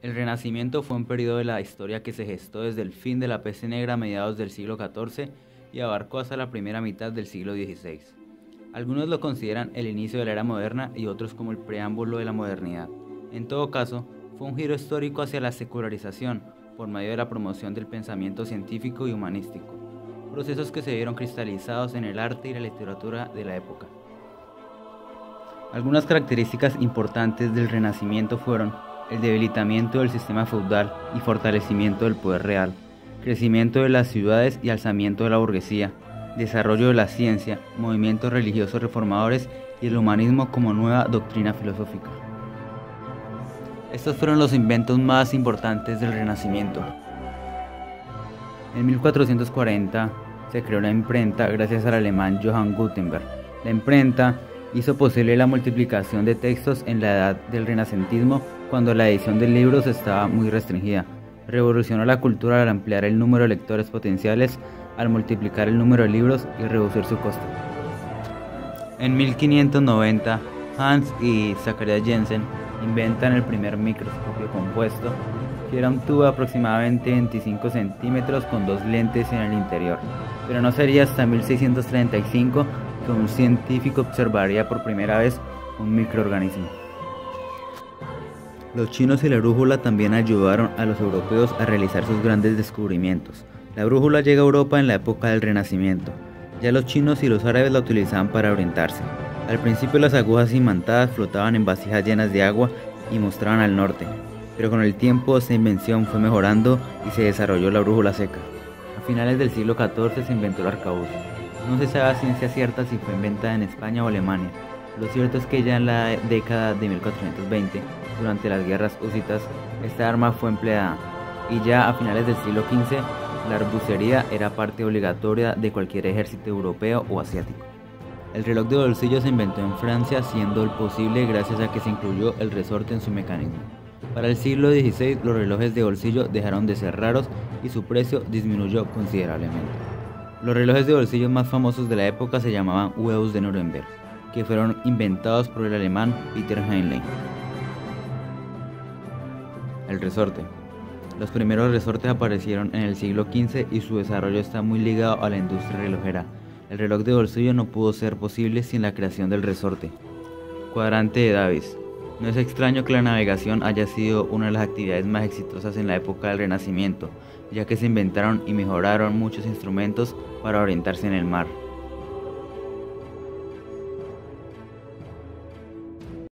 El Renacimiento fue un periodo de la historia que se gestó desde el fin de la peste negra a mediados del siglo XIV y abarcó hasta la primera mitad del siglo XVI. Algunos lo consideran el inicio de la era moderna y otros como el preámbulo de la modernidad. En todo caso, fue un giro histórico hacia la secularización por medio de la promoción del pensamiento científico y humanístico, procesos que se vieron cristalizados en el arte y la literatura de la época. Algunas características importantes del Renacimiento fueron el debilitamiento del sistema feudal y fortalecimiento del poder real, crecimiento de las ciudades y alzamiento de la burguesía, desarrollo de la ciencia, movimientos religiosos reformadores y el humanismo como nueva doctrina filosófica. Estos fueron los inventos más importantes del Renacimiento. En 1440 se creó la imprenta gracias al alemán Johann Gutenberg. La imprenta hizo posible la multiplicación de textos en la edad del renacentismo, cuando la edición de libros estaba muy restringida. Revolucionó la cultura al ampliar el número de lectores potenciales, al multiplicar el número de libros y reducir su costo. En 1590, Hans y Zacharias Jensen inventan el primer microscopio compuesto, que era un tubo de aproximadamente 25 centímetros con dos lentes en el interior, pero no sería hasta 1635 que un científico observaría por primera vez un microorganismo. Los chinos y la brújula también ayudaron a los europeos a realizar sus grandes descubrimientos. La brújula llega a Europa en la época del Renacimiento. Ya los chinos y los árabes la utilizaban para orientarse. Al principio las agujas imantadas flotaban en vasijas llenas de agua y mostraban al norte, pero con el tiempo esta invención fue mejorando y se desarrolló la brújula seca. A finales del siglo XIV se inventó el arcabuz. No se sabe a ciencia cierta si fue inventada en España o Alemania. Lo cierto es que ya en la década de 1420, durante las guerras húsitas, esta arma fue empleada, y ya a finales del siglo XV, la arbucería era parte obligatoria de cualquier ejército europeo o asiático. El reloj de bolsillo se inventó en Francia, siendo posible gracias a que se incluyó el resorte en su mecanismo. Para el siglo XVI, los relojes de bolsillo dejaron de ser raros y su precio disminuyó considerablemente. Los relojes de bolsillo más famosos de la época se llamaban huevos de Nuremberg, que fueron inventados por el alemán Peter Heinlein. El resorte. Los primeros resortes aparecieron en el siglo XV y su desarrollo está muy ligado a la industria relojera. El reloj de bolsillo no pudo ser posible sin la creación del resorte. Cuadrante de Davis. No es extraño que la navegación haya sido una de las actividades más exitosas en la época del Renacimiento, ya que se inventaron y mejoraron muchos instrumentos para orientarse en el mar.